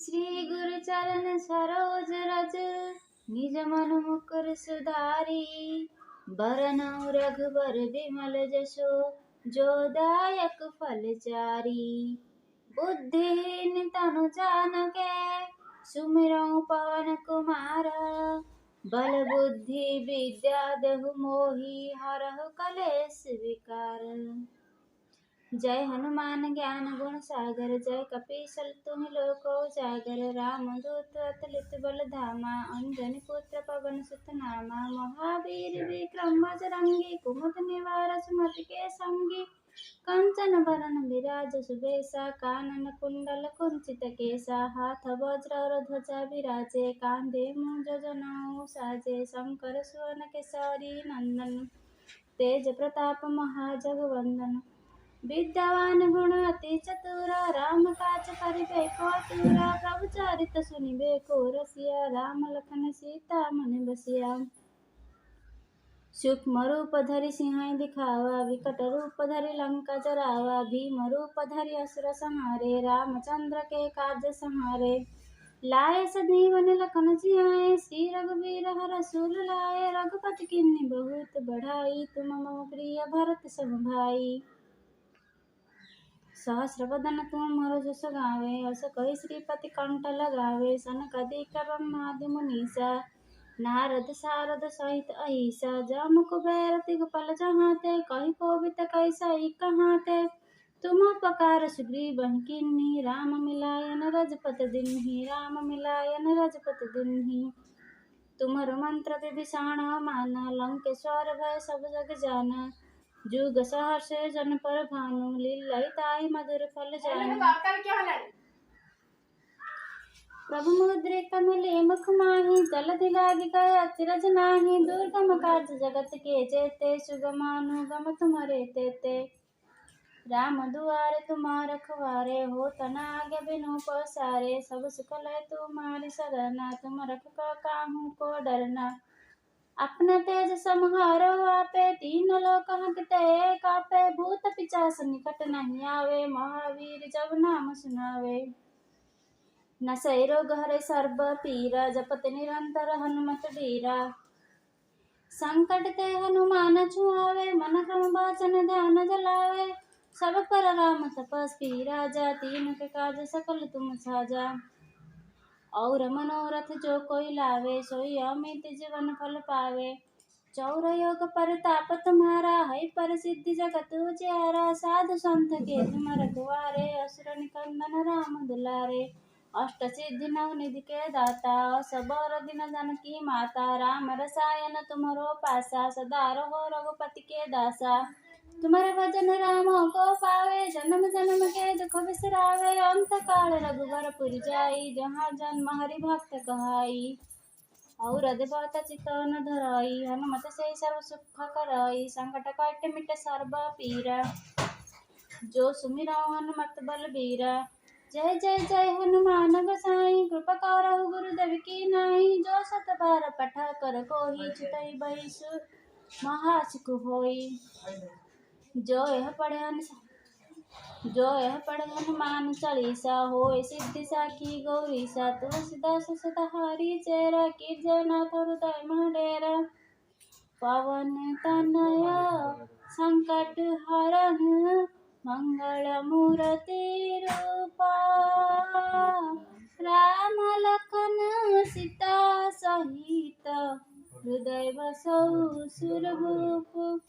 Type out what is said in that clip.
श्री गुरु चरण सरोज रज निज मन मुकुर सुधारी। बरनउँ रघुबर बिमल जसो जो दायक फलचारी। बुद्धिहीन तनु जानिके सुमिरौं पवन कुमार। बल बुद्धि विद्या देहु मोहि हरहु कलेश विकार। जय हनुमान ज्ञान गुण सागर जय कपीसल तुम लोको उजागर। रामदूत अतुलित बल धामा अंजनी पुत्र पवन सुत नामा। महावीर विक्रम बजरंगी कुमति निवार सुमति के संगी। कंचन बरन विराज सुबेसा कानन कुंडल कुंचित केसा। हाथ वज्र और ध्वजा विराजे कांधे मूंज जनेऊ साजे। शंकर सुवन केसरी नंदन तेज प्रताप महाजगवंदन। विद्यावान गुण अति चतुरा राम काज करिबे को आतुरा। प्रभु चरित सुनिबे को रसिया राम लखन सीता मन बसिया। सूक्ष्म रूप धरि सिंह दिखावा विकट रूप धरि लंका जरावा। भीम रूप धरि असुर संहारे रामचंद्र के काज संहारे। लाए सजीवन लखन जियाए श्री रघुवीर हरषि लाए। रघुपति किन्नी बहुत बढ़ाई तुम मम प्रिय भरत सम भाई। सहस्र बदन तुम मोर जस गावे अस कहि श्रीपति कंठ लगावे। सनकादिक ब्रह्मादि मुनीसा नारद सारद सहित अहिसा। जम कुबेर दिगपाल जहाते कहि कोविद कहि सही कहाते। तुम उपकार सुग्रीवहि कीन्ही राम मिलाय न रजपत दीन्ही। राम मिलाय न रजपत दीन्ही। तुम्हरो मंत्र विभीषण माना लंकेश्वर भय सब जग जाना। जुग सहर्ष जन पर भानु लील्लई ताहि मधुर फल जानु। प्रभु मुद्रिका मिले मुख माहि जलधि लागी गए अचरज नाही। दुर्गम काज जगत के जेते सुगम अनुगम तुम्हारे तेते। राम दुआरे तुम रखवारे हो तना आगे बिनु पसारे। सब सुख लय तुम्हारी सरना तुम रख काहू को डरना। अपना तेज समारो आपे तीन लोक हंकते कापे। भूत पिशाच निकट नहीं आवे महावीर जब नाम सुनावे। नसै रोग हरै सर्व पीरा जपत निरंतर हनुमत बीरा। संकट ते हनुमान छुआवे मन क्रम वचन ध्यान जलावे। सब पर राम तपस्वी राजा तीन के काज सकल तुम साजा। और मनोरथ जो कोई लावे सोई अमित जीवन फल पावे। चौर योग परताप तुम्हारा है प्रसिद्धि जगत उजियारा। साधु संत के तुम रखवारे असुर निकंदन राम दुलारे। अष्ट सिद्धि नव निधि के दाता सबर दिन जानकी माता। राम रसायन तुम्हारो पासा सदा रहो रघुपति के दासा। तुम्हारे भजन राम को पावे जन्म जन्म के दुख बिसरावे। अंत काल रघुबर पुर जाई जहाँ जन्म हरि भक्त कहाई। और अद्भुत चितवन धराई हनुमत से सर्व सुख करई। संकट कट मिट सर्व पीरा जो सुमिरौ हनुमत बलबीरा। जय जय जय हनुमान गोसाई कृपा करहु गुरुदेव की नाई। जो सत बार पठ कर कोहि छुटई बही महासुख होई। जो यह पढ़े हनुमान चालीसा होय सिद्धि साखी गौरीसा। तुलसीदास सदा हरि चेरा कीर्जनाथ हृदय महडेरा। पवन तनया संकट हरण मंगल मूर्ति रूपा। राम लखन सीता सहित हृदय बसौ सुरभूप।